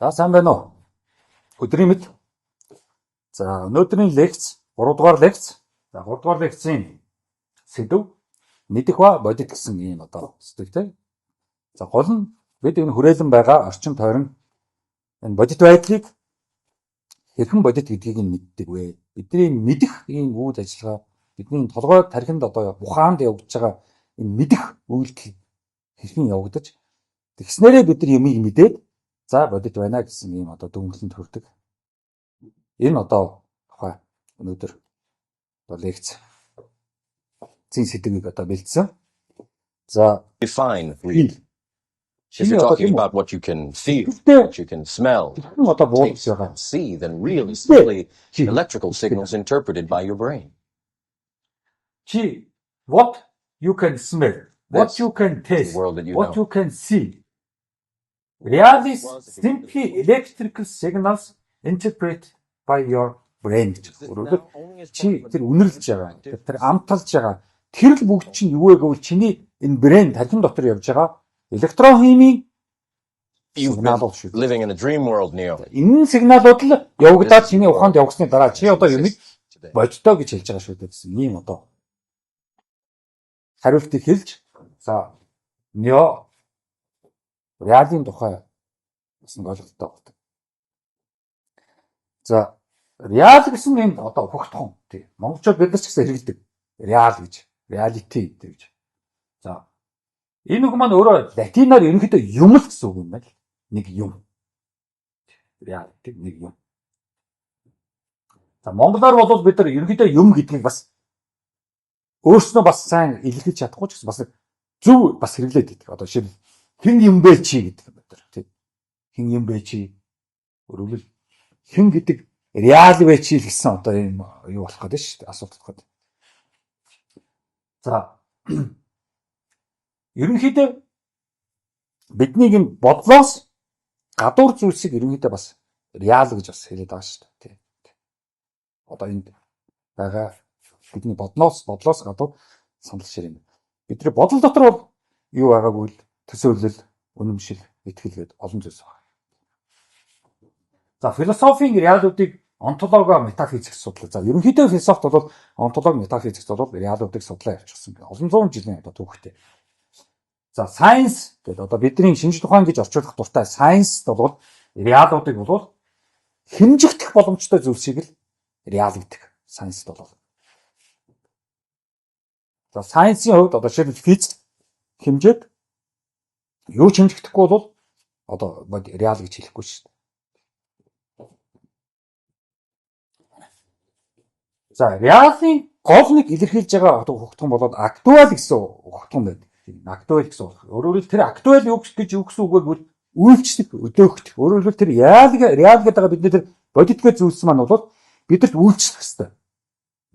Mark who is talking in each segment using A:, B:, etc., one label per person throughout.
A: За сайн байна уу? Өдрийн мэд. За өнөөдрийн лекц 3 дугаар лекц. За 3 дугаар лекцийн сэдв мэдэх ба бодит гэсэн ийм сэдв тийм. За гол нь бид энэ хүрээлэн байгаа орчин тойрон энэ бодит байдлыг хэрхэн бодит гэдгийг нь мэддэг вэ? Бидний мэдэх ийм үйл ажиллагаа бидний толгой тархинд ухаанд явагдаж байгаа энэ мэдэх үйлдэл хэрхэн явагдаж тэгснээрээ бид нар юмыг мэдээд за бодит байна гэсэн ийм дүгнэлтэнд хүрдэг. Энэ тухай өнөөдөр лекц зин сэдвийг бэлдсэн. За
B: define real. If you're talking about what you can see, what you can smell, taste, and see, then real is simply electrical signals interpreted by your brain.
A: What you can smell, what you can taste, what you can see. Real is simply electrical signals interpreted by your brain. Чи тэр үнэрлж байгаа, тэр амталж байгаа тэр л бүгд чинь юу вэ гэвэл чиний энэ брейн тархин дотор явж байгаа электрон химийн сигналууд шүү.
B: Living in a dream world, Neo.
A: Энэ сигналууд л явагдаад чиний ухаанд явагдсны дараа чи юмыг бодтоо гэж хэлж байгаа шүү дээ гэсэн ийм хариултыг хэлж за Neo реалын тухай бас нэг ойлголттой байна. За реал гэсэн энэ хөгтхон тий. Монголчууд бид нар ч гэсэн хэрэглэдэг. Реал гэж, reality гэж. За энэ үг маань өөрөө латинаар ерөнхийдөө юм л гэсэн үг юм байна. Нэг юм. Reality нэг юм. За монголоор бол бид нар ерөнхийдөө юм гэдгийг бас өөрснөө бас сайн илэрхийлж чадахгүй ч гэсэн бас зөв бас хэрэглээд байдаг. Жишээл хэн юм бэ чи гэдэг юм байна тий. Хэн юм бэ чи? Өөрөөр хэн гэдэг реал вэ чи гэсэн юм юу болох гэдэг шүү дээ. Асуулт болох гэдэг. За ерөнхийдөө бидний энэ бодлоос гадуур зүйлсийг ерөнхийдөө бас реал гэж бас хэлээд байгаа шүү дээ. Энд байгаа бидний бодлоос гадуур санал шир юм. Бидний бодол дотор бол юу байгаагүй л төсөөлөл, үнэмшил, итгэл гэдэг олон зүйлс байна. За философийн реалуудыг онтологи, метафизикс судлаа. За ерөнхийдөө философт бол онтологи, метафизикс бол реалуудыг судлаа явуулсан. Олон зуун жилийн түүхтэй. За сайенс гэдэг бидний шинжлэх ухаан гэж орчуулах дуртай сайенс бол реалуудыг бол хэмжигдэх боломжтой зүйлсийг л реал гэдэг. Сайенс бол. За сайенсийн хувьд жишээлбэл физик хэмжээд юу ч хэмжигдэхгүй бол реал гэж хэлэхгүй шүү дээ. За реалын гол нэг илэрхийлж байгаа хөгтгөн болоод актуал гэсэн хөгтгөн байдаг. Актуал гэсэн үг. Өөрөөр хэлбэл тэр актуал юу гэж юу гэсэн үг вэ? Үйлчлэх, өдөөгдөх. Өөрөөр хэлбэл тэр реал гэдэг бидний тэр бодитгүй зүйлс маань бол бидэрт үйлчлэх хэрэгтэй.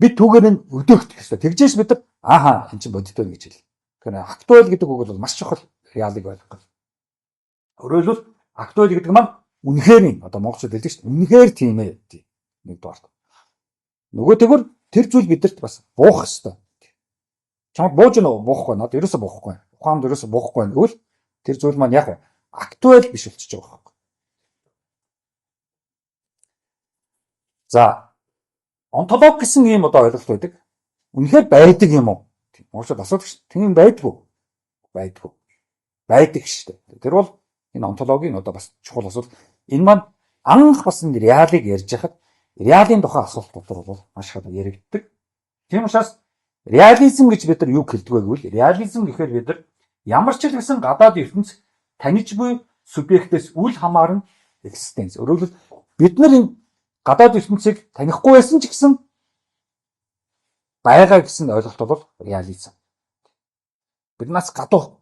A: Бид түүгээр нь өдөөгдөх хэрэгтэй. Тэгжээс бид нар энэ чинь бодит байна гэж хэл. Тэгэхээр актуал гэдэг үг бол маш чухал реалыг ойлгох. Өөрөөр хэлбэл актуал гэдэг маань үнэхээр нь монголчууд хэлдэг шүү дээ. Үнэхээр тийм ээ. Нэг дугаар. Нөгөө тэгвэр тэр зүйл бидэрт бас буух хэрэгтэй. Чамд бууж буухгүй над ерөөсө буухгүй. Ухаанд ерөөсө буухгүй гэвэл тэр зүйл маань яг актуал биш болчихж байгаа байхгүй. За онтологи гэсэн ийм ойлголт байдаг. Үнэхээр байдаг юм уу? Монголчууд асуудаг шүү дээ. Тийм байдгүй. Байдаг шүү дээ. Тэр бол энэ онтологийн бас чухал асуудал. Энэ маань анх бас энэ реалыг ярьж хахад реалын тухай асуулт бол маш их яригддаг. Тийм учраас реализм гэж бид нар юу хэлдэг вэ гэвэл реализм гэхээр бид нар ямар ч л гэсэн гадаад ертөнц таниж буй субъектээс үл хамааран экзистенц. Өөрөөр хэлбэл бид нар энэ гадаад ертөнцийг танихгүй байсан ч гэсэн байгаа гэсэн ойлголт бол реализм. Биднээс гадуур.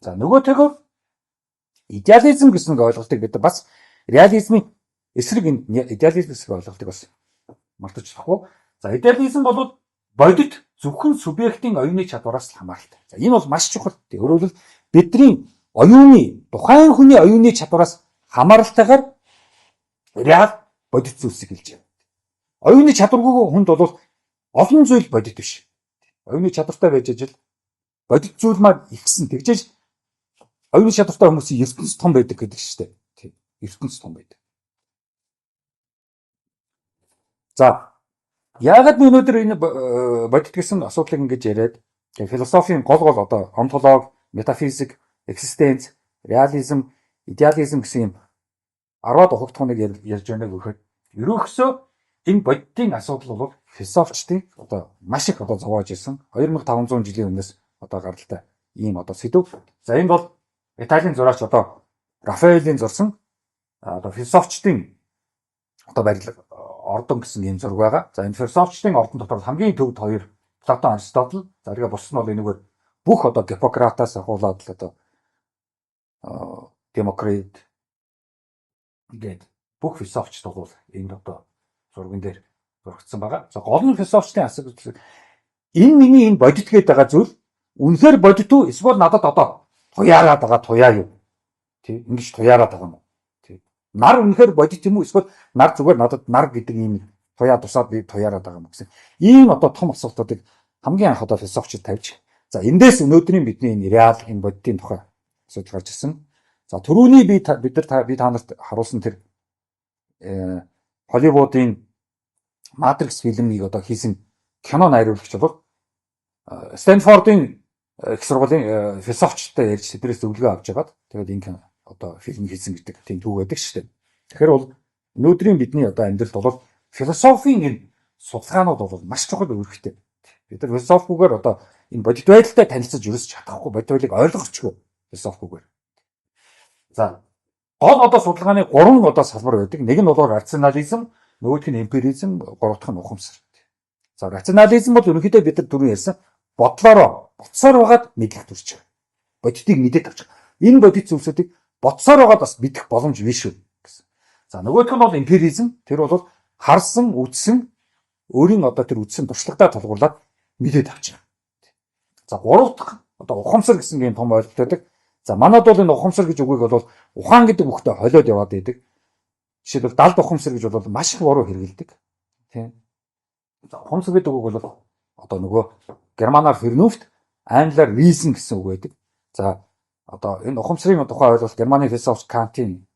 A: За нөгөөтэйгөө идеализм гэсэн ойлголтыг бид нар бас реализмын эсрэг идеализм эсрэг ойлголтыг бас мартаж болохгүй. За идеализм бол бодит зөвхөн субъектийн оюуны чадвараас хамааралтай. За энэ бол маш чухал. Өөрөөр хэлбэл бидний тухайн хүний оюуны чадвараас хамааралтайгаар реал бодит зүйлсийг хэлж байна. Оюуны чадваргүй хүнд бол олон зүйл бодит биш. Оюуны чадвартай байж ажил бодит зүйл маань ихсэн. Тэгжээж оюуны чадвартай хүмүүсийн ертөнц том байдаг гэдэг шүү дээ. ертөнц том байдаг. За яагаад би өнөөдөр энэ бодит гэсэн асуудлыг ингэж яриад философийн гол одоо онтологи, метафизик, экзистенц, реализм, идеализм гэсэн юм 10-аад ухагтхууныг ярьж байна гэхэд ерөөсөө энэ бодитын асуудал бол философчдын одоо маш их одоо зовоож исэн 2500 жилийн өмнөөс одоо гаралтай ийм одоо сэдв. За энэ бол Италийн зураач одоо Рафаэлийн зурсан одоо философчдын одоо барилга ордон гэсэн ийм зураг байгаа. За энэ философчдын ордон дотор хамгийн төвд хоёр Платон, Аристотель. За тэгээ бус нь бол энэгээр бүх одоо Гиппократаас ахуулаад л одоо Демокрит ингээд бүх философчд бол энэ одоо зурган дээр зурагдсан байгаа. За гол нь философчдын асуудал энэ миний энэ бодит гээд байгаа зүйл үнэхээр бодит үү эсвэл надад одоо туяараад байгаа туяа юу? Тий ингэж туяараад байгаа юм уу? Тий нар үнэхээр бодит юм уу эсвэл нар зүгээр надад нар гэдэг ийм туяа тусаад би туяараад байгаа юм гэсэн. Ийм одоо том асуултуудыг хамгийн анх одоо философчд тавьж. За эндээс өнөөдрийн бидний энэ реал энэ бодитын тухай асуудал гарч ирсэн. За түрүүний би та нарт харуулсан тэр Холливуудын Матрикс фильмийг одоо хийсэн кино найруулагч бол Стэнфордын их сургуулийн философчтой ярьж тэдрээс зөвлөгөө авч байгаад тэгээд энэ одоо фильм хийсэн гэдэг тийм төв байдаг шүү дээ. Тэгэхээр бол өнөөдрийн бидний одоо амьдралд бол философийн энэ судалгаанууд бол маш чухал үүрэгтэй. Бид нар философигээр одоо энэ бодит байдалтай танилцаж ерөөсч чадахгүй, бодит байдлыг ойлгохгүй философигээр. За гол одоо судалгааны 3 одоо салбар байдаг. Нэг нь бол рационализм, нөгөөх нь эмпиризм, гурав дахь нь ухамсар. За рационализм бол ерөнхийдөө бид нар түрүү ярьсан бодсоор байгаад мэдлэг төрж байгаа. Бодитыг мэдээд авч байгаа. Энэ бодит зүйлсүүдийг бодсоор байгаад бас мэдэх боломж биш үү гэсэн. За нөгөөх нь бол эмпиризм. Тэр бол харсан, үзсэн, өөрийн одоо тэр үзсэн туршлагатаа тулгуурлаад мэдээд авч байгаа. За гурав дахь одоо ухамсар гэсэн юм том ойлголт байдаг. За манад бол энэ ухамсар гэж үгийг бол ухаан гэдэг үгтэй холиод яваад байдаг. Жишээлбэл далд ухамсар гэж бол маш их буруу хэрэгэлдэг. Тийм. За ухамсар гэдэг үг бол одоо нөгөө германаар Vernunft, англиар reason гэсэн үг байдаг. За одоо энэ ухамсарын тухай ойлголт Германы философч Кантийн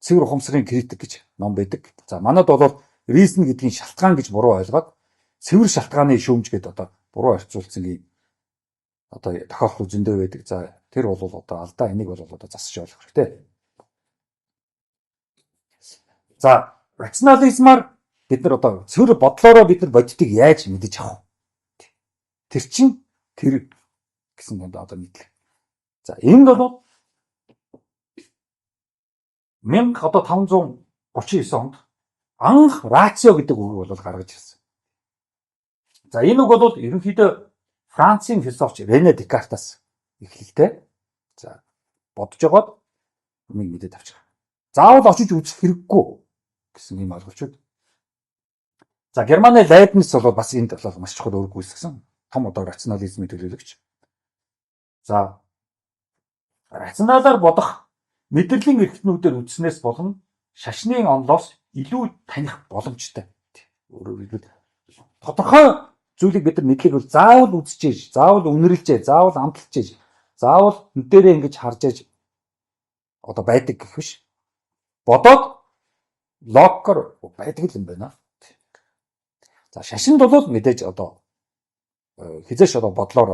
A: цэвэр ухамсарын критик гэж ном байдаг. За манад бол reason гэдгийг шалтгаан гэж буруу ойлгоод цэвэр шалтгааны шүүмж гэдэг одоо буруу орчуулсан юм одоо тохиолдол зөндөө байдаг. За тэр бол одоо алдаа, энийг бол одоо засаж ойлгох хэрэгтэй. За рационализмаар бид нар одоо цэвэр бодлороо бид нар бодитыг яаж мэдэж авах вэ? Тэр чинь тэр гэсэн одоо мэдлэг. За энд бол 1539 онд анх рацио гэдэг үг бол гаргаж ирсэн. За энэ үг бол ерөнхийдөө Францын философч Рене Декартаас эхлэлтэй. За бодож байгаад юмыг мэдээд авчих. Заавал очиж үзэх хэрэггүй гэсэн юм ойлголцоод. За Германы Лейбниц бол бас энэ талаар маш чухал үүрэг гүйцэтгэсэн том одоо рационализмын төлөөлөгч. За рационалаар бодох мэдрэлийн эрхтнүүдээр үзснээс болон шашны онлоос илүү таних боломжтой. Өөрөөр хэлбэл тодорхой зүйлийг бид нар мэдлэг бол заавал үзэж ээж, заавал үнэрлж ээж, заавал амталж ээж, заавал энэ дээрээ ингэж харж ээж одоо байдаг гэх биш. Бодоод логикоор байдаг юм байна. За шашинд бол мэдээж одоо хизээш одоо бодлоор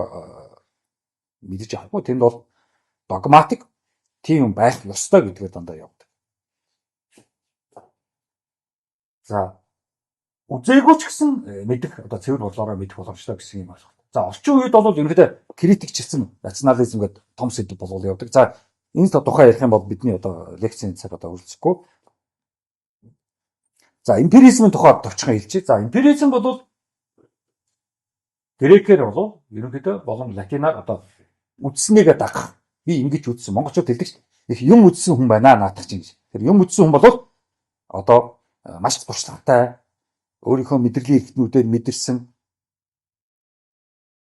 A: мэдэж авахгүй. Тэнд бол догматик тийм байх ёстой гэдгээр дандаа явдаг. За үзээгүй ч гэсэн мэдэх одоо цэвэр бодлороо мэдэх боломжтой гэсэн юм байна. За орчин үед бол ерөнхийдөө критикчилсэн рационализм гэдэг том сэдв болгол явдаг. За энэ тухай ярих юм бол бидний одоо лекцийн цаг одоо үргэлжлэхгүй. За эмпиризмын тухай товчхон хэлчихье. За эмпиризм бол грекээр бол ерөнхийдөө болон латинаар одоо үдснийгээ дагах. Би ингэж үдсэн. Монголчууд хэлдэг чинь их юм үдсэн хүн байна наадах чинь гэж. Тэр юм үдсэн хүн бол одоо маш туршлагатай өөрийнхөө мэдрэлийн эрхтнүүдээр мэдэрсэн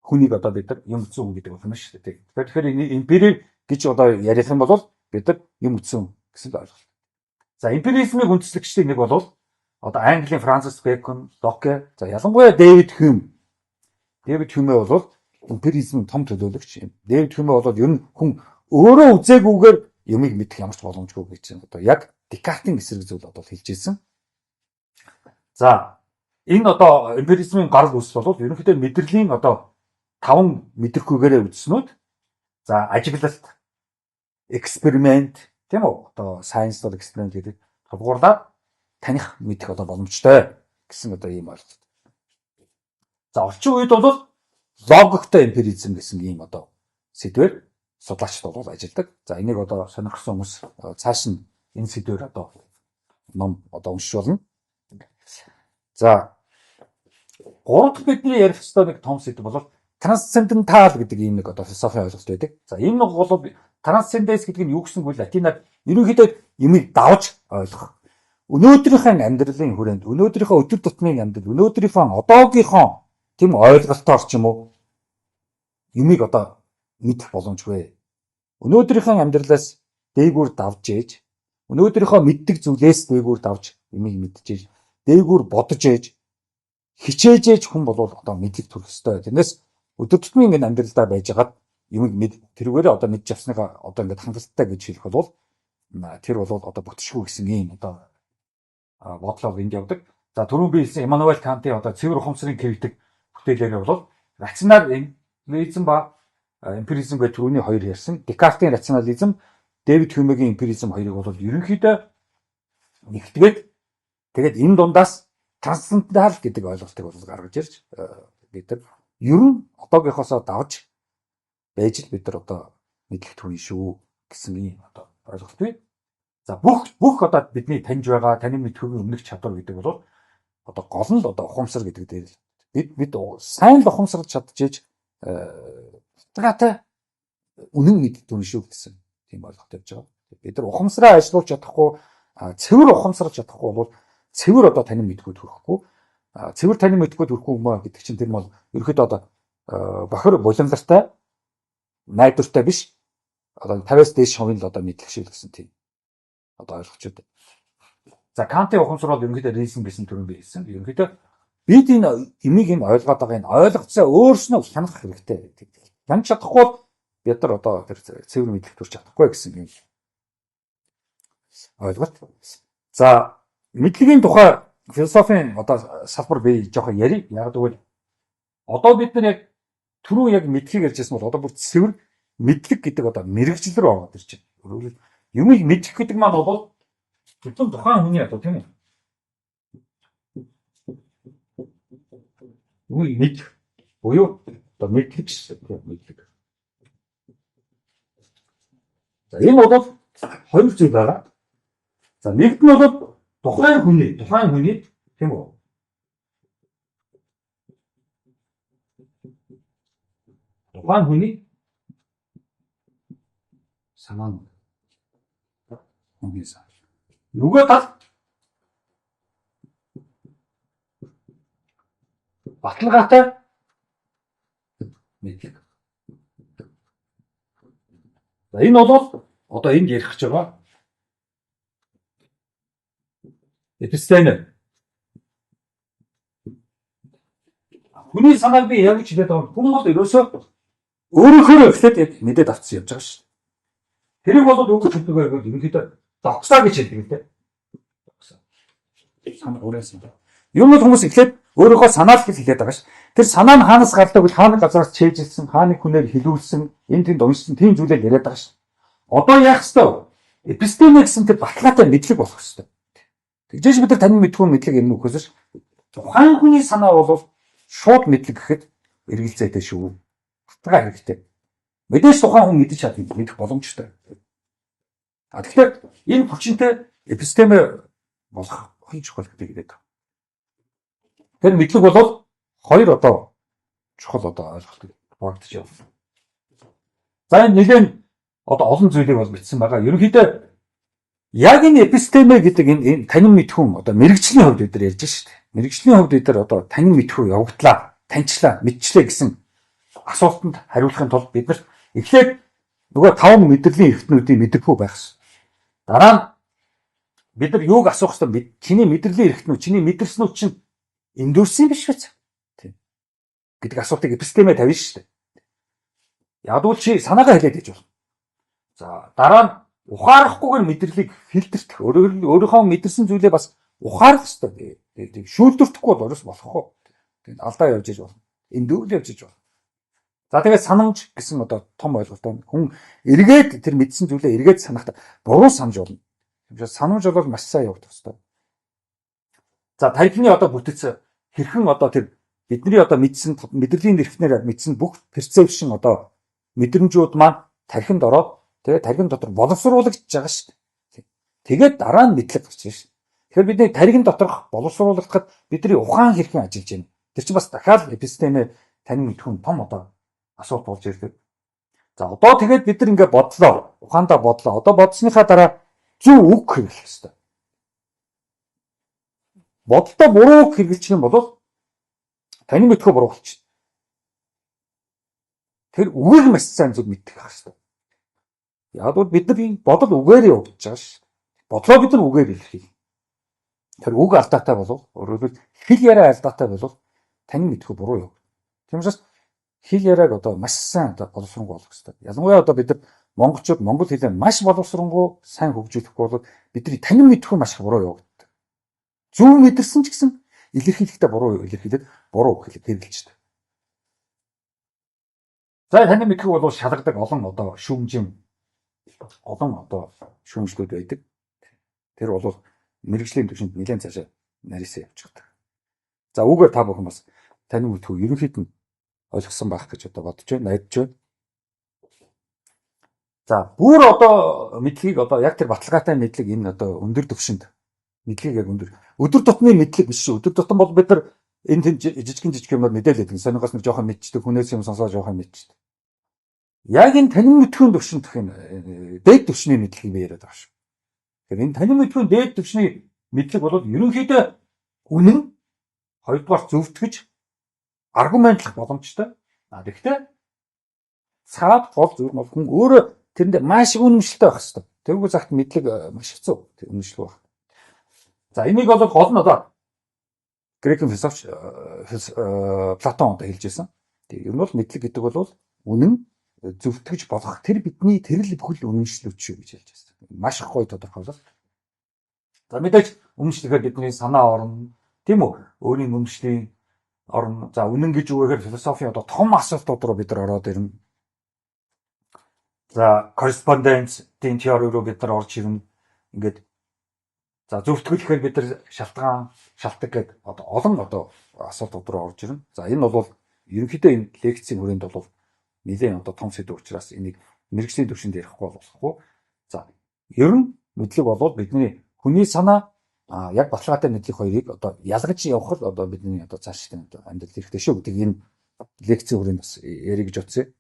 A: хүнийг одоо бид нар юм үдсэн хүн гэдэг байна шүү дээ. Тэгэхээр энэ эмпири гэж одоо ярих юм бол бид нар юм үдсэн гэсэн ойлголт. За эмпиризмыг үндэслэгчдийн нэг бол одоо Английн Франсис Бэкон, Локе, за ялангуяа Дэвид Хьюм. Дэвид Хьюмэ бол эмпиризмын том төлөөлөгч юм. Дэвид Хьюмэ бол ер нь хүн өөрөө үзээгүйгээр юмыг мэдэх ямар ч боломжгүй гэж одоо яг Декартийн эсрэг зүйл одоо хэлж ирсэн. За энэ одоо эмпиризмын гарал үүсэл бол ерөнхийдөө мэдрэлийн одоо 5 мэдрэхүйгээрээ үзснүүд за ажиглалт, эксперимент тийм үү одоо сайенсдор эксперимент гэдэг тулгуурлаад таних мэдэх одоо боломжтой гэсэн одоо ийм ойлголт. За орчин үед бол логиктой эмпиризм гэсэн ийм одоо сэдвээр судлаачид бол ажилладаг. За энийг одоо сонирхсан хүмүүс цааш нь энэ сэдвээр одоо ном одоо уншиж болно. За гурав дахь бидний ярих ёстой нэг том сэдв бол трансцендентал гэдэг ийм нэг одоо философийн ойлголт байдаг. За энэ нэг бол трансценденс гэдэг нь юу гэсэн үг вэ? Латинаар ерөнхийдөө юмыг давж ойлгох. Өнөөдрийнхөө амьдралын хүрээнд, өнөөдрийнхөө өдөр тутмын амьдрал, өнөөдрийнхөө одоогийнхоо тийм ойлголтоор ч юм уу юмыг одоо мэдэх боломжгүй. Өнөөдрийнхөө амьдралаас дээгүүр давж ээж, өнөөдрийнхөө мэддэг зүйлээс дээгүүр давж юмыг мэдчихэж, дээгүүр бодож ээж, хичээж ээж хүн бол одоо мэдлэг төрөх ёстой. Тэрнээс өдөр тутмын энэ амьдралдаа байжгаад юмыг мэд тэрүүгээрээ одоо мэдж авсныгаа одоо ингээд хангалттай гэж хэлэх бол тэр бол одоо бүтшгүй гэсэн юм одоо бодлоо энд явдаг. За түрүүн би хэлсэн Иммануэль Кантын одоо цэвэр ухамсарын криtik бүтээлээр бол рационализм ба эмпиризм гэж түрүүний хоёр ярьсан. Декартийн рационализм, Дэвид Хьюмегийн эмпиризм хоёрыг бол ерөнхийдөө нэгтгээд тэгээд энэ дундаас трансцендентал гэдэг ойлголтыг бол гаргаж ирж бид нар ер нь одоогийнхоосоо давж байж л бид нар одоо мэдлэг төрнө шүү гэсэн ийм одоо ойлголт бий. За бүх одоо бидний таньж байгаа танин мэдхүйн өмнөх чадвар гэдэг бол одоо гол нь одоо ухамсар гэдэг дээр бид сайн л ухамсарлаж чадчихэж батгатай үнэн мэд төрнө шүү гэсэн тийм ойлголт явж байгаа. Бид нар ухамсараа ажиллуулж чадахгүй цэвэр ухамсарлаж чадахгүй бол цэвэр одоо танин мэдхүйд хүрэхгүй. Цэвэр танин мэдхүйд хүрэхгүй юм аа гэдэг чинь тэр бол ерөөхдөө одоо бохир булангартай найдвартай биш одоо 50-аас дээш хувийн л одоо мэдлэг шиг гэсэн тийм одоо ойлгочод. За Кантын ухамсар бол ерөнхийдөө reason гэсэн төрөнд биелсэн. Ерөнхийдөө бид энэ имийг энэ ойлгоод байгаа энэ ойлгоцоо өөрснөө хянах хэрэгтэй. Хянаж чадахгүй бол бид нар одоо тэр цэвэр мэдлэг төрж чадахгүй гэсэн юм ойлголт. За мэдлэгийн тухай философийн одоо салбар би жоохон ярив. Яг гэвэл одоо бид нар яг түрүү яг мэдхийг ярьжсэн бол одоо бүр цэвэр мэдлэг гэдэг одоо мэрэгжил рүү ороод ирж байна. Юмыг мэдэх гэдэг маань бол зөвхөн тухайн хүний одоо тийм үү? Юмыг мэдэх буюу одоо мэдлэг гэсэн мэдлэг. За энэ бол хоёр зүйл байгаа. За нэгт нь бол тухайн хүний тийм үү? Тухайн хүний санаа нь нөгөө тал баталгаатай мэдлэг. За энэ бол одоо энд ярих гэж байгаа эпистеме. Хүний санааг би яг ч хэлээд байгаа. Хүн бол ерөөсөө өөрөөхөө эхлээд яг мэдээд авцсан явж байгаа шүү. Тэрийг бол юу гэж хэлдэг вэ гэвэл ерөнхийдөө догсоо гэж хэлдэг тийм. Догсоо. Санаа уурсан. Юу нь хүмүүс эхлээд өөрөөхөө санаал гэж хэлээд байгаа ш. Тэр санаа нь хаанаас гардаг вэ? Хааны газраас чэйжилсэн, хааны хүнээр хилүүлсэн, энэ тэнд уншсан тийм зүйлээр яриад байгаа ш. Одоо яах ёстой вэ? Эпистеме гэсэн тэр баталгаатай мэдлэг болох ёстой. Тэгжээж бид нар танин мэдхүүн мэдлэг юм уу гэхээс тухайн хүний санаа бол шууд мэдлэг гэхэд эргэлзээтэй шүү. Баталгаа хэрэгтэй. Мэдээж тухайн хүн мэдэж чадна, мэдэх боломжтой. Тэгэхээр энэ хүчинтэй эпистеме болох хин чухал гэдэг. Тэр мэдлэг бол хоёр одоо чухал одоо ойлголт багтж явна. За энэ нэгэн одоо олон зүйлийг бол бичсэн байгаа. Ерөнхийдөө яг энэ эпистеме гэдэг энэ танин мэдхүүн одоо мэрэгжлийн хувьд бид нар ярьж шүү дээ. Мэрэгжлийн хувьд бид нар одоо танин мэдхүү явагдлаа, таньчлаа, мэдчлээ гэсэн асуултанд хариулахын тулд бид нар эхлээд нөгөө 5 мэдрэлийн эрхтнүүдийн мэдрэхүү байх шээ. Дараа нь бид нар юуг асуух ёстой? Чиний мэдрэлийн эрхтнүүд, чиний мэдэрснүүд чинь эндүрсэн биш үү? Тийм. Гэдэг асуултыг эпистеме тавина шүү дээ. Ядуул чи санаагаа хэлээд ээж болно. За дараа нь ухаарахгүйгээр мэдрэлийг фильтрэх, өөрийнхөө мэдэрсэн зүйлээ бас ухаарах хэрэгтэй. Шүүлтүртэхгүй бол ерөөс болохгүй. Тэгээд алдаа явж иж болно. Эндүүл явж иж болно. За тэгээд санамж гэсэн одоо том ойлголттой хүн эргээд тэр мэдсэн зүйлээ эргээд санахта буруу санаж болно. Тэгэхээр санамж бол маш сайн явагдах хэрэгтэй. За тархины одоо бүтэц хэрхэн одоо тэр бидний одоо мэдсэн мэдрэлийн нэрхнээр мэдсэн бүх перцепшн одоо мэдрэмжүүд маань тархинд ороод тэгээд тархин дотор боловсруулагдж байгаа шүү дээ. Тэгээд дараа нь мэдлэг гарч ирж шүү. Тэгэхээр бидний тархин доторх боловсруулагдахад бидний ухаан хэрхэн ажиллаж байна. Тэр чинь бас дахиад эпистемэ танин мэдхүн том одоо асуулт болж ирдэг. За одоо тэгээд бид нар ингээд бодлоо. Ухаандаа бодлоо. Одоо бодсныхаа дараа зөв үг хэрэглэх хэрэгтэй. Бодолтой буруу үг хэрэглэх юм бол танин мэдхүү буруу болчих. Тэр үгийг маш сайн зөв мэддэг байх хэрэгтэй. Яг бол бидний бодол үгээр явагдаж байгаа ш. Бодлоо бид нар үгээр илэрхийлнэ. Тэр үг алдаатай болов өөрөөр хэл яриа алдаатай болов танин мэдхүү буруу яв. Тийм учраас хэл яриаг одоо маш сайн одоо боловсронгуй болгох хэрэгтэй. Ялангуяа одоо бид нар монголчууд монгол хэлээ маш боловсронгуй сайн хөгжүүлэхгүй бол бидний танин мэдхүү маш их буруу явагддаг. Зөв мэдэрсэн ч гэсэн илэрхийлэхдээ буруу илэрхийлээд буруу хэрэгжилждэг. За танин мэдхүү бол шалгадаг олон одоо шүүмжийн олон одоо шүүмжлүүд байдаг. Тэр бол мэрэгжлийн түвшинд нэлээд цаашаа нарийсаа явчихдаг. За үүгээр та бүхэн бас танин мэдхүү ерөнхийд нь ойлгосон байх гэж одоо бодож байна, найдаж байна. За бүр одоо мэдлэгийг одоо яг тэр баталгаатай мэдлэг энэ одоо өндөр түвшинд мэдлэгийг яг өдөр тутмын мэдлэг биш шүү. Өдөр тутам бол бид нар энэ жижигэн юмнууд мэдээлэл өгдөг. Сонирхоос нэг жоохон мэдчихдэг, хүнээс юм сонсоод жоохон мэдчихдэг. Яг энэ танин мэдхүйн түвшинд энэ дээд түвшний мэдлэгийг би яриад байгаа шүү. Тэгэхээр энэ танин мэдхүйн дээд түвшний мэдлэг бол ерөнхийдөө үнэн, хоёрдугаар зөвтгөж аргументлах боломжтой. Тэгэхдээ цаад гол зүйл бол хүн өөрөө тэрэндээ маш үнэмшилтэй байх хэрэгтэй. Тэргүй цагт мэдлэг маш хэцүү үнэмшил байх. За энийг бол гол нь одоо грекийн философч Платон одоо хэлж байсан. Ер нь бол мэдлэг гэдэг бол үнэн зөвтгөж болох тэр бидний тэрл бүхэл үнэмшлүүд шүү гэж хэлж байсан. Маш их гоё тодорхойлол. За мэдээж үнэмшлэхээр бидний санаа орно, тийм үү? Өөрийн үнэмшлийн орно. За үнэн гэж юу гэхээр философийн одоо том асуултууд руу бид нар ороод ирнэ. За корреспонденцийн теори руу бид нар орж ирнэ. Ингээд за зөвтгөлөхээр бид нар шалтгаан гэдэг одоо олон одоо асуултууд руу орж ирнэ. За энэ бол ерөнхийдөө энэ лекцийн хүрээнд бол нэлээд одоо том сэдв учраас энийг мэрэгжлийн түвшинд ярихгүй болохгүй. За ер нь мэдлэг бол бидний хүний санаа яг баталгаатай мэдлэг хоёрыг одоо ялгаж явах л одоо бидний одоо цаашдын одоо амьдрал хэрэгтэй шүү гэдэг энэ лекцийн хүрээнд бас ярих гэж утсан.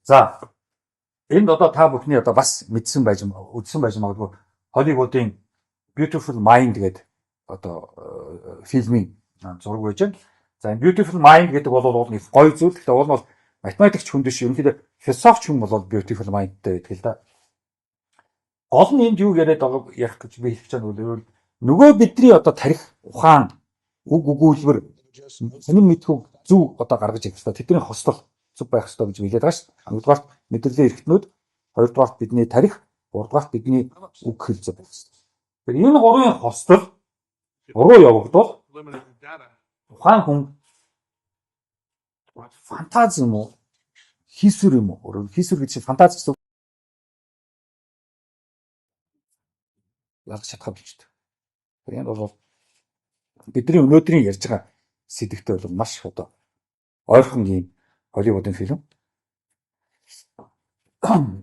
A: За энд одоо та бүхний одоо бас мэдсэн байж магадгүй Hollywood-ийн Beautiful Mind гэдэг одоо фильмийн зураг байж байна. За Beautiful Mind гэдэг бол нэг гоё зүйл. Тэгэхээр уул нь математикч хүн дэш ерөнхийдөө философч хүн бол Beautiful Mindтэй байдаг л да. Гол нь энд юу яриад байгааг ярих гэж би хэлж байгаа нь нөгөө бидний одоо тарих ухаан үг өгүүлбэр сонин мэдхүү зөв одоо гаргаж ирэх хэрэгтэй. Тэдний хослол зөв байх хэрэгтэй гэж хэлээд байгаа шүү. Нэгдүгээрт мэдрэлийн эрхтнүүд, хоёрдугаарт бидний тарих, гуравдугаарт бидний үг хэл зөв байх хэрэгтэй. Тэгэхээр энэ гурвын хослол буруу явагдвал ухаан хүн фантази юм уу? Хийсвэр юм уу? Хийсвэр гэж фантази гэсэн ялгах чадхаа болчтой. Энэ бол бидний өнөөдрийн ярьж байгаа сэдвтэй бол маш одоо ойрхон юм Hollywood-ын фильм.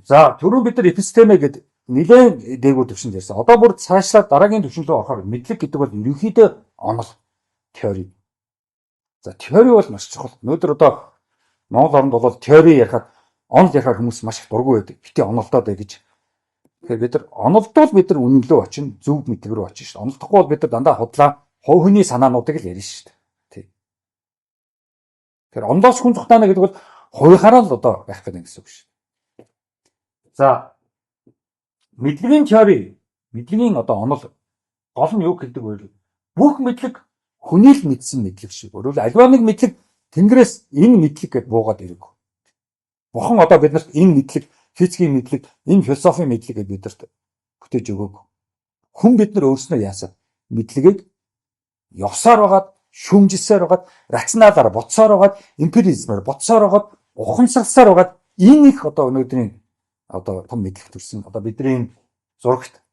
A: За түрүү бид нар эпистеме гэдэг нэлээд дээгүүр төвшөнд ярьсан. Одоо бүр цаашлаад дараагийн төвшин рүү орохоор мэдлэг гэдэг бол ерөнхийдөө онол теори. За теори бол маш чухал. Өнөөдөр одоо Монгол оронд бол теори ярихад онол ярихаар хүмүүс маш их дургүй байдаг. Гэтэ онолдоод бай гэж. Тэгэхээр бид нар онолдвол бид нар үнэн лөө очино, зөв мэдлэг рүү очино шүү дээ. Онолдохгүй бол бид нар дандаа худлаа хувь хүний санаануудыг л ярина шүү дээ. Тий. Тэгэхээр ондоос хүн цухтаана гэдэг бол хувийнхаараа л одоо байх гэдэг гэсэн үг шүү. За мэдлэгийн теори, мэдлэгийн одоо онол гол нь юу гэдэг вэ? Бүх мэдлэг хүний л мэдсэн мэдлэг шүү. Өөрөөр альва нэг мэдлэг Тэнгэрээс энэ мэдлэг гэд буугаад ирэг. Бурхан одоо биднэрт энэ мэдлэг физикийн мэдлэг, энэ философийн мэдлэг гэж бидэрт бүтээж өгөөг. Хүн бид нар өөрснөө яасан мэдлэгийг ёсоор байгаад, шүүмжилсээр байгаад, рационалаар бодсоор байгаад, эмпиризмээр бодсоор байгаад, ухамсарласаар байгаад энэ их одоо өнөөдрийн одоо том мэдлэг төрсөн. Одоо бидний зурагт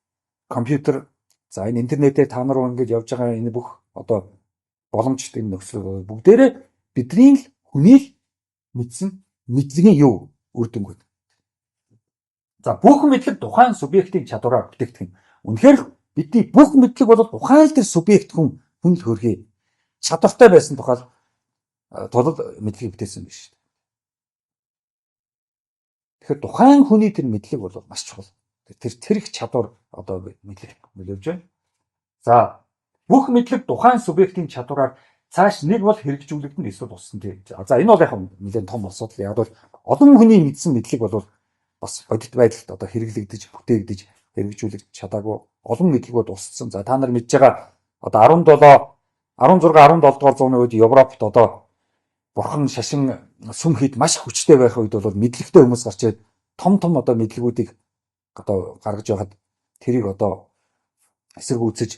A: компьютер, за энэ интернетээр та нар ингэж явж байгаа энэ бүх одоо боломжтой энэ нөхцөл бүгдээрээ бидний л хүний л мэдсэн мэдлэгийн юу үр дүнг байна. За бүх мэдлэг тухайн субъектийн чадвараар бүтээгдэх юм. Үнэхээр бидний бүх мэдлэг бол тухайн тэр субъект хүн л хөрхий чадвартай байсан тухай тул мэдлэгийг бүтээсэн биш шүү дээ. Тэгэхээр тухайн хүний тэр мэдлэг бол маш чухал. Тэр их чадвар одоо мэдлэг нөлөөлж байна. За бүх мэдлэг тухайн субъектийн чадвараар цааш нэг бол хэрэгжүүлэгдэн эсвэл туссан тийм. За энэ бол яг нэлээд том асуудал. Яг бол олон хүний мэдсэн мэдлэг бол бас бодит байдалд одоо хэрэглэгдэж, бүтээгдэж, хэрэгжүүлэгдэж чадаагүй олон мэдлэгүүд устсан. За та нар мэдж байгаа одоо 16 17 дугаар зууны үед Европт одоо бурхан шашин сүм хэд маш хүчтэй байх үед бол мэдлэгтэй хүмүүс гарч ирээд том одоо мэдлэгүүдийг одоо гаргаж байхад тэрийг одоо эсэргүүцэж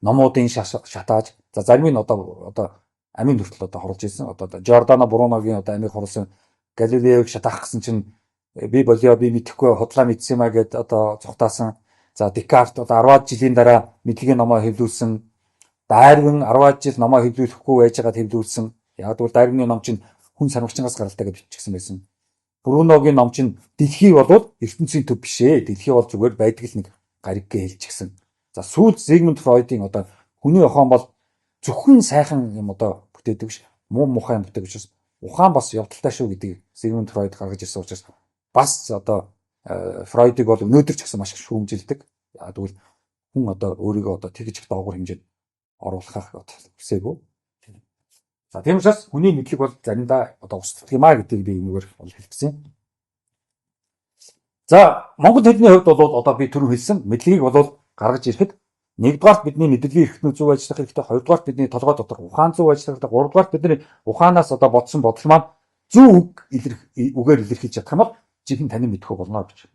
A: номуудын шатааж за зарим нь одоо амийн хүртэл одоо хорлож ирсэн. Одоо Жордано Бруногийн одоо амийг хорлсон Галилеог шатаах гэсэн чинь би болио би мэдэхгүй худлаа мэдсэн юмаа гэд одоо цухтаасан. За Декарт одоо 10-аад жилийн дараа мэдлэгийн номоо хэвлүүлсэн. Дарвин 10-аад жил номоо хэвлүүлэхгүй байжгаад хэвлүүлсэн. Яг бол Дарвины ном чинь хүн сармагчингаас гаралтай гэж бичсэн байсан. Бруногийн ном чинь дэлхий болоод ертөнцийн төв биш ээ. Дэлхий бол зүгээр байдаг л нэг гариг гээ хэлчихсэн. За сүүлд Зигмунд Фройдын одоо хүний ухаан бол зөвхөн сайхан юм одоо бүтээдэг биш. Муу мухай юм бүтээдэг учраас ухаан бас явдалтай шүү гэдгийг Зигмунд Фройд гаргаж ирсэн учраас бас одоо Фройдыг бол өнөөдөр ч гэсэн маш их шүүмжилдэг. Яг тэгвэл хүн одоо өөрийгөө одоо тэгж их доогуур хэмжээд оруулахах хүсээгүй. За тийм учраас хүний мэдлэг бол заримдаа одоо устддаг юм а гэдгийг би энэгээр бол хэлчихсэн. За Монгол хэлний хувьд бол одоо би түрүү хэлсэн мэдлэгийг бол гаргаж ирэхэд нэгдүгээрт бидний мэдлэгийн эрхтний зөв ажиллах хэрэгтэй, хоёрдугаарт бидний толгой дотор ухаан зөв ажиллах хэрэгтэй, гуравдугаарт бидний ухаанаас одоо бодсон бодол маань зөв үгээр илэрхийлж чадах юм бол жинхэнэ танин мэдхүү болно гэж.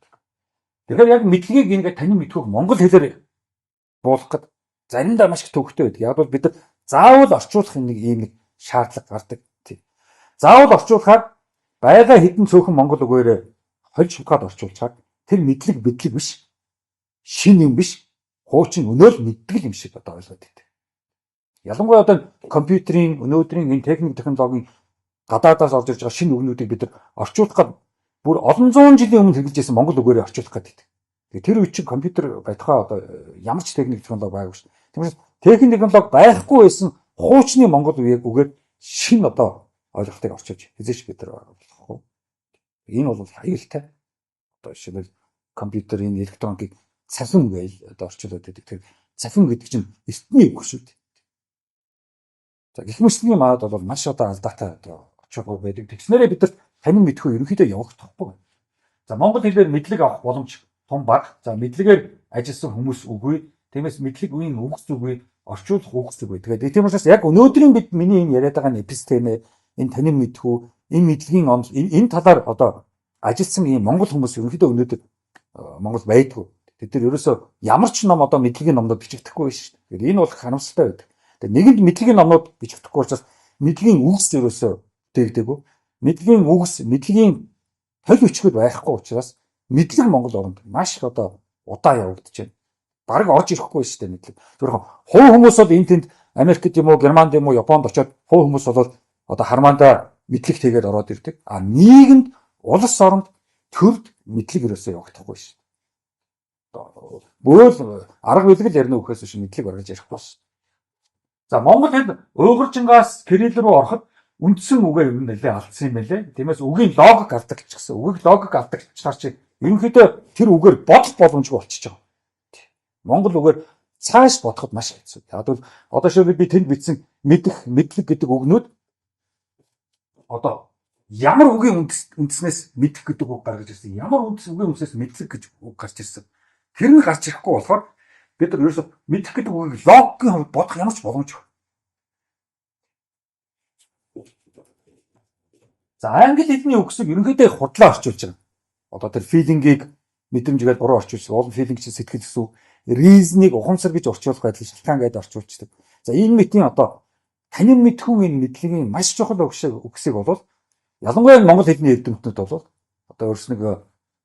A: Тэгэхээр яг мэдлэгийг ингээд танин мэдхүүг монгол хэлээр буулгах гэдэг заримдаа маш их төвөгтэй байдаг. Яг бол бид нар заавал орчуулах нэг шаардлага гардаг. Заавал орчуулахаар байгаа хэдэн цөөхөн монгол үгээр хольж шугаад орчуулчаад тэр мэдлэг биш. Шин юм биш. Хуучин өнөөл мэддэг юм шиг одоо ойлгоод байдаг. Ялангуяа одоо компьютерийн өнөөдрийн энэ техник технологийн гадаадаас орж ирж байгаа шинэ үгнүүдийг бид нар орчуулах гээд бүр олон зуун жилийн өмнө хэрэгжилж байсан монгол үгээр орчуулах гэдэг. Тэр үе чинь компьютер байтугай одоо ямар ч техник технологи байгаагүй шүү. Тэгмээс техник технологи байхгүй байсан хуучны монгол үгээр шинэ одоо ойлголтыг орчуулж хэзээч бид нар болохгүй. Энэ бол аюултай. Одоо жишээлбэл компьютерийн электроникийг цахим гэж одоо орчуулад байдаг. Тэр цахим гэдэг чинь эртний үг шүү дээ. За гэх мэтлэгийн маад бол маш одоо алдаатай одоо очоогүй байдаг. Тэгснээрээ бид нар танин мэдхүү ерөнхийдөө явах тоххой. За монгол хэлээр мэдлэг авах боломж том баг. За мэдлэгээр ажилласан хүмүүс үгүй. Тиймээс мэдлэг үеийн үгс үгүй, орчуулах үгс үгүй. Тэгээд тийм учраас яг өнөөдрийн миний энэ яриад байгаа эпистемэ, энэ танин мэдхүү, энэ мэдлэгийн энэ талаар одоо ажилласан ийм монгол хүмүүс ерөнхийдөө өнөөдөр Монгол байдгүй. Тэд нар ерөөсөө ямар ч ном одоо мэдлэгийн номнууд бичигдэхгүй биш шүү дээ. Энэ бол харамсалтай байдаг. Тэгээд нэгэнд мэдлэгийн номнууд бичигдэхгүй учраас мэдлэгийн үгс ерөөсөө бүтээгдээгүй. Мэдлэгийн үгс, мэдлэгийн толь өчгөд байхгүй учраас мэдлэг Монгол оронд маш одоо удаа явагдаж байна. Бараг орж ирэхгүй шүү дээ мэдлэг. Тэрхүү хувь хүмүүс бол энэ тэнд Америкт юм уу, Германд юм уу, Японд очиод хувь хүмүүс бол одоо хармаандаа мэдлэг тэгээд ороод ирдэг. А нийгэмд улс оронд төвд мэдлэг ерөөсөө явагдахгүй шүү дээ. Бөөл арга билгэл ярина үхээс биш мэдлэг гаргаж ярихгүй шүү. За монгол хэл уйгуржингаас кирилл руу ороход үндсэн үгээ юу нэлээ алдсан юм байлээ. Тиймээс үгийн логик алдагдчихсан. Үгийг логик алдагдчихсаар чи ерөнхийдөө тэр үгээр бодох боломжгүй болчихж байгаа. Монгол үгээр цааш бодоход маш хэцүү. Яг бол одоо шийдэл би тэнд бичсэн мэдэх, мэдлэг гэдэг үгнүүд одоо ямар үгийн үндснээс мэдэх гэдэг үг гаргаж ирсэн. Ямар үгийн үндснээс мэдлэг гэж үг гарч ирсэн. Тэр нь гарч ирэхгүй болохоор бид нар ерөөсө мэдэх гэдэг үгийг логикийн хувьд бодох ямар ч боломжгүй. За англи хэлний үгсийг ерөнхийдөө худлаа орчуулж байгаа. Одоо тэр feeling-ийг мэдрэмжгээд буруу орчуулсан. Уул feeling чинь сэтгэл гэсэн. Reason-ыг ухамсар гэж орчуулах байдал шалтгаан гэдээ орчуулчихдаг. За энэ мэдхийн одоо танин мэдхүүн энэ мэдлэгийн маш чухал үгсийг бол ялангуяа монгол хэлний эрдэмтнүүд бол одоо өөрснөө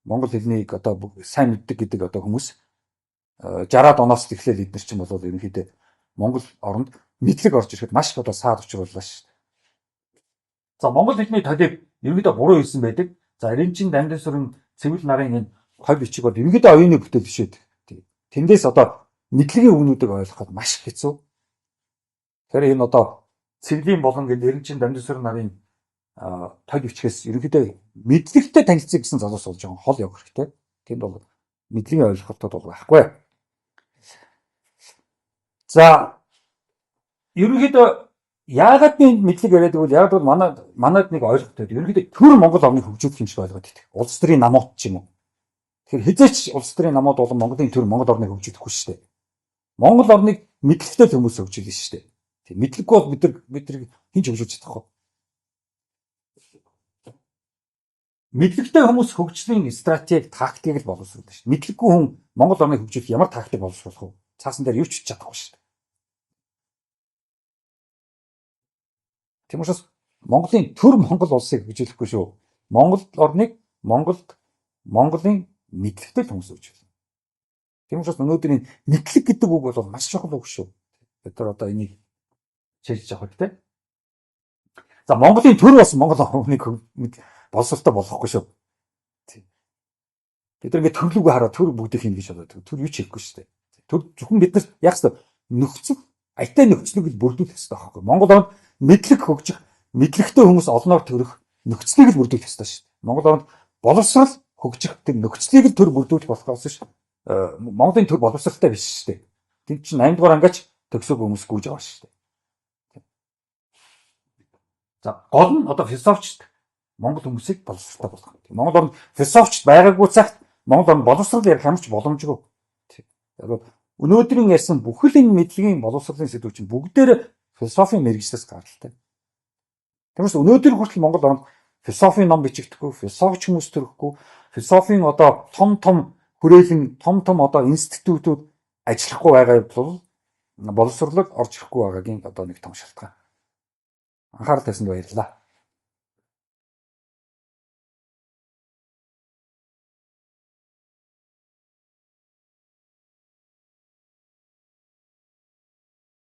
A: монгол хэлнийг одоо сайн мэддэг гэдэг одоо хүмүүс 60-аад оноос эхлээл эдгээр чинь бол ерөнхийдөө монгол оронд мэдлэг орж ирэхэд маш одоо саад учрууллаа шүү дээ. За монгол хэлний толийг ерөнхийдөө буруу хэлсэн байдаг. За Эренчин Дамжин сүрэн цэвэр нарын энэ хой бичиг бол ерөнхийдөө оюуны бүтээл биш үү. Тэндээс одоо мэдлэгийн өгнүүдийг ойлгоход маш хэцүү. Тэгэхээр энэ одоо цэвлийн болон Эренчин Дамжин сүрэн нарын толь бичгээс ерөнхийдөө мэдлэгтэй танилцъя гэсэн залуус болж байгаа хол явах хэрэгтэй. Тэнд бол мэдлэгийн ойлголтод бол байхгүй. За ерөнхийдөө яагаад би энэ мэдлэг яриад гэвэл яг бол манайд нэг ойлголт байдаг. Ерөнхийдөө төр Монгол орныг хөгжүүлэх юм шиг ойлгоод байдаг. Улс төрийн намууд ч юм уу. Тэгэхээр хизээч улс төрийн намууд болон Монголын төр Монгол орныг хөгжүүлэхгүй шүү дээ. Монгол орныг мэдлэгтэй хүмүүс хөгжүүлнэ шүү дээ. Тийм мэдлэггүй бол бид хинч хөгжүүлж чадахгүй. Мэдлэгтэй хүмүүс хөгжлийн стратеги, тактикийг л боловсруулдаг шүү дээ. Мэдлэггүй хүн Монгол орныг хөгжүүлэх ямар тактик боловсруулах вэ? Цаасан дээр юу ч хийж чадахгүй шүү дээ. Тийм учраас Монголын төр Монгол улсыг хөгжүүлэхгүй шүү. Монгол орныг Монголын мэдлэгтэй хүмүүс хөгжүүлнэ. Тийм учраас өнөөдөр энэ мэдлэг гэдэг үг бол маш чухал үг шүү. Бид нар одоо энийг чийж авах хэрэгтэй. За Монголын төр бас Монгол орныг боловсролтой болохгүй шүү. Бид нар ингэ төрлөөгөө хараад төр бүгдийг хийнэ гэж бодоод төр юу ч хийхгүй шүү дээ. Төр зөвхөн бид нар яг ч нөхцөл аятай нөхцөлийг л бүрдүүлэх хэрэгтэй байхгүй. Монгол орнд мэдлэг хөгжих, мэдлэгтэй хүмүүс олноор төрөх нөхцөлийг л бүрдүүлэх хэрэгтэй шүү дээ. Монгол орнд боловсрал хөгжих тэр нөхцөлийг л төр бүрдүүлэх болохоос ш. Монголын төр боловсралтай биш шүү дээ. Тэнд чинь 8 дугаар ангаач төгсөөг хүмүүс гүйж байгаа шүү дээ. За гол нь одоо философичд Монгол хүмүүсийг боловсралтай болгох. Монгол орнд философичд байгаагүй цагт Монгол орнд боловсрал ярих хамч боломжгүй. Яг өнөөдрийн ярьсан бүхэл энэ мэдлэгийн боловсролын сэдвүүд чинь бүгдээр философийн мэргэжлээс гаралтай. Тэгмээс өнөөдөр хүртэл Монгол орнд философийн ном бичигдэхгүй, философич хүмүүс төрөхгүй, философийн одоо том хүрээлэн том одоо институтууд ажиллахгүй байгаа бол боловсролог орж ирэхгүй байгаагийн одоо нэг том шалтгаан. Анхаарал тавьсанд баярлалаа.